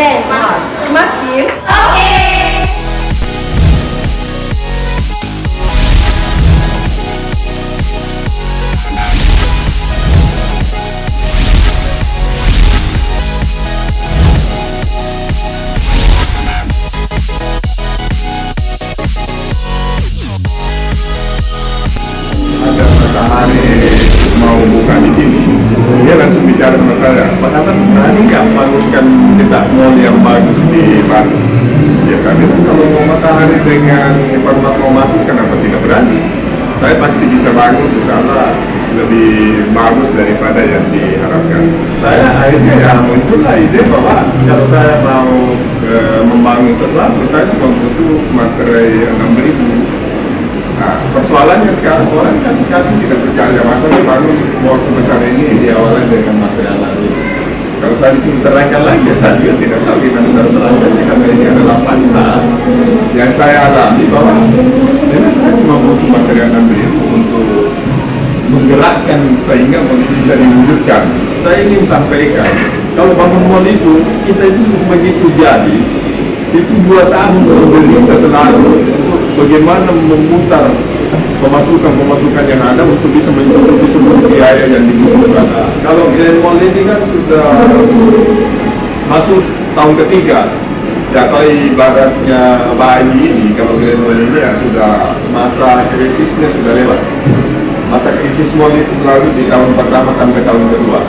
Grand Mall. Makin Oke. Ada matahari mau buka di sini, dia langsung bicara sama saya, Pak Hasan berani nggak bangunkan kita mall yang bagus di Bandung? Ya kami kan kalau mau matahari dengan informasi mau masuk kenapa tidak berani? Saya pasti bisa bangun, insya lebih bagus daripada yang diharapkan. Saya akhirnya ya muncullah ide bahwa kalau saya mau membangun sesuatu, saya cuma butuh materai 6.000. Nah, persoalannya sekarang orang kan tidak percaya masa bangun mall sebesar ini diawali dengan material lain. Kalau saya disuruh terangkan lagi, saya juga tidak tahu gimana cara terangkannya karena ini adalah fakta yang saya alami bahwa memang saya cuma butuh material 6.000 untuk menggerakkan sehingga mall itu bisa diwujudkan. Saya ingin sampaikan, kalau bangun mall itu, kita itu begitu jadi, itu 2 tahun berderita selalu untuk bagaimana memutar pemasukan yang ada untuk bisa mencukupi semua biaya yang dibutuhkan. Kalau Grand Mall ini kan sudah masuk tahun ketiga, ya kalau ibaratnya bayi ini, kalau Grand Mall ini ya sudah masa krisisnya sudah lewat. Masa krisis mall itu selalu di tahun pertama sampai tahun kedua.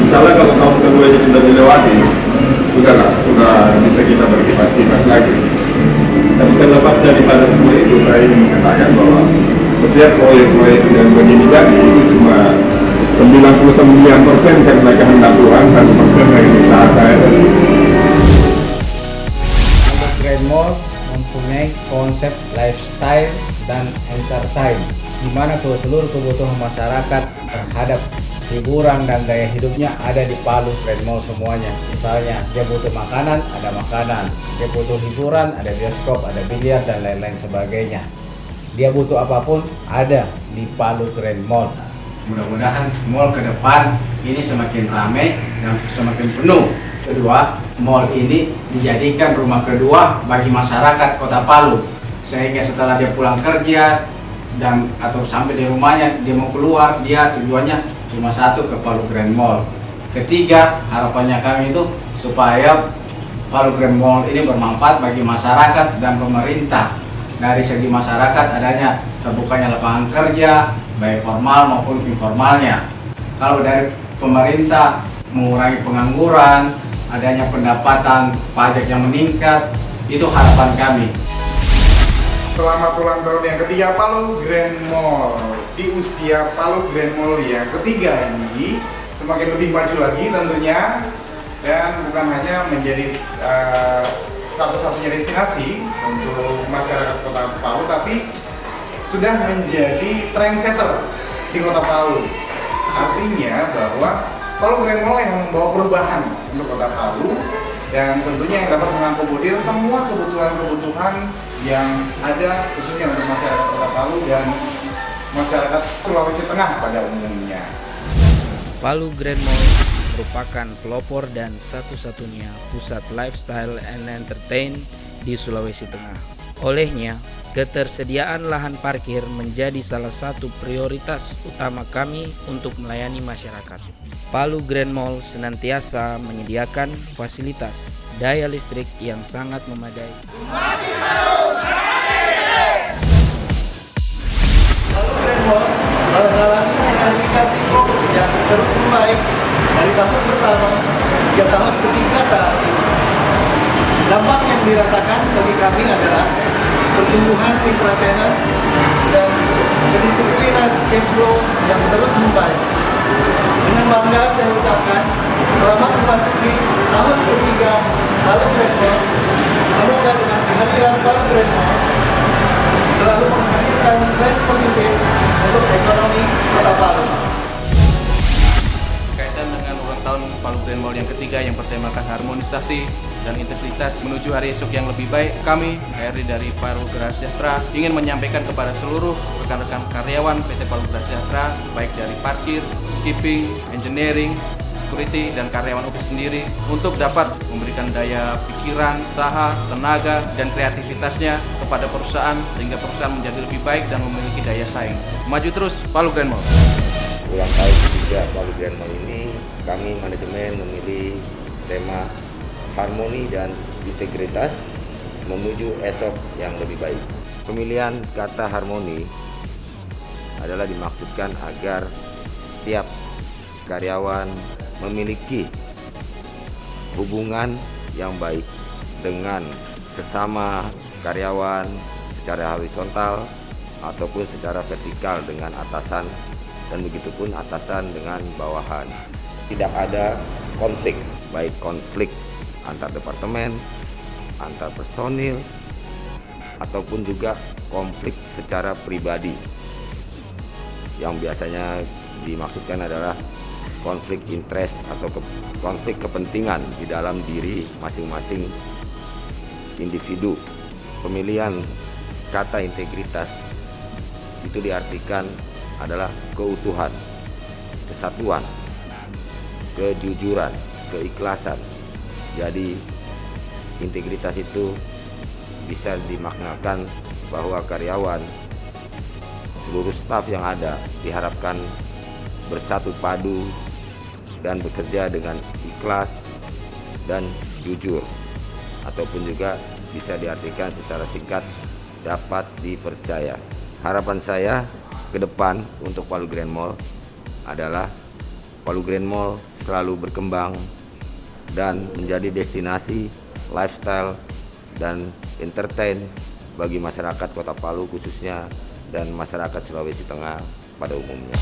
Misalnya kalau tahun kedua ini sudah dilewati, sudah bisa kita berkipas-kipas lagi. Tapi terlepas daripada semua itu, saya ingin mengatakan bahwa setiap proyek-proyek yang begini jadi itu cuma 99% karena kehendak Tuhan, 1% dari usaha saya. Pondok Grand Mall mempunyai konsep lifestyle dan entertain, di mana seluruh kebutuhan masyarakat terhadap hiburan dan gaya hidupnya ada di Palu Grand Mall semuanya. Misalnya dia butuh makanan, ada makanan. Dia butuh hiburan, ada bioskop, ada biliar dan lain-lain sebagainya. Dia butuh apapun ada di Palu Grand Mall. Mudah-mudahan mall ke depan ini semakin ramai dan semakin penuh. Kedua, mall ini dijadikan rumah kedua bagi masyarakat Kota Palu. Sehingga setelah dia pulang kerja dan atau sampai di rumahnya dia mau keluar, dia tujuannya cuma satu, ke Palu Grand Mall. Ketiga, harapannya kami itu supaya Palu Grand Mall ini bermanfaat bagi masyarakat dan pemerintah. Dari segi masyarakat adanya terbukanya lapangan kerja baik formal maupun informalnya. Kalau dari pemerintah mengurangi pengangguran, adanya pendapatan pajak yang meningkat, itu harapan kami. Selamat ulang tahun yang ketiga Palu Grand Mall. Di usia Palu Grand Mall yang ketiga ini semakin lebih maju lagi tentunya, dan bukan hanya menjadi satu-satunya destinasi untuk masyarakat Kota Palu, tapi sudah menjadi trendsetter di Kota Palu. Artinya bahwa Palu Grand Mall yang membawa perubahan untuk Kota Palu, dan tentunya yang dapat mengakomodir semua kebutuhan yang ada khususnya untuk masyarakat Kota Palu dan masyarakat Sulawesi Tengah pada umumnya. Palu Grand Mall merupakan pelopor dan satu-satunya pusat lifestyle and entertain di Sulawesi Tengah. Olehnya, ketersediaan lahan parkir menjadi salah satu prioritas utama kami untuk melayani masyarakat. Palu Grand Mall senantiasa menyediakan fasilitas daya listrik yang sangat memadai. Palu Grand Mall mengalami dinamika yang terus membaik dari tahun pertama hingga tahun ketiga saat ini. Dampak yang dirasakan bagi kami adalah pertumbuhan mitra tenan dan kedisiplinan cash flow yang terus membaik. Dengan bangga saya ucapkan selamat memasuki tahun ketiga Palu Grand Mall. Semoga dengan kehadiran Palu Grand Mall selalu menghadirkan tren positif untuk ekonomi Kota Palu. Berkaitan dengan ulang tahun Palu Grand Mall yang ketiga yang bertemakan harmonisasi dan integritas menuju hari esok yang lebih baik, kami HRD dari Palu Geraha Sejahtera ingin menyampaikan kepada seluruh rekan-rekan karyawan PT Palu Geraha Sejahtera, baik dari parkir, skipping, engineering, security dan karyawan office sendiri untuk dapat memberikan daya pikiran, usaha, tenaga, dan kreativitasnya kepada perusahaan sehingga perusahaan menjadi lebih baik dan memiliki daya saing. Maju terus Palu Grand Mall. Ulang tahun ketiga Palu Grand Mall ini, kami manajemen memilih tema harmoni dan integritas menuju esok yang lebih baik. Pemilihan kata harmoni adalah dimaksudkan agar tiap karyawan memiliki hubungan yang baik dengan sesama karyawan secara horizontal ataupun secara vertikal dengan atasan, dan begitupun atasan dengan bawahan. Tidak ada konflik, baik konflik antar departemen, antar personil, ataupun juga konflik secara pribadi. Yang biasanya dimaksudkan adalah konflik interest atau konflik kepentingan di dalam diri masing-masing individu. Pemilihan kata integritas itu diartikan adalah keutuhan, kesatuan, kejujuran, keikhlasan. Jadi integritas itu bisa dimaknakan bahwa karyawan, seluruh staf yang ada diharapkan bersatu padu dan bekerja dengan ikhlas dan jujur, ataupun juga bisa diartikan secara singkat dapat dipercaya. Harapan saya ke depan untuk Palu Grand Mall adalah Palu Grand Mall selalu berkembang dan menjadi destinasi lifestyle dan entertain bagi masyarakat Kota Palu khususnya dan masyarakat Sulawesi Tengah pada umumnya.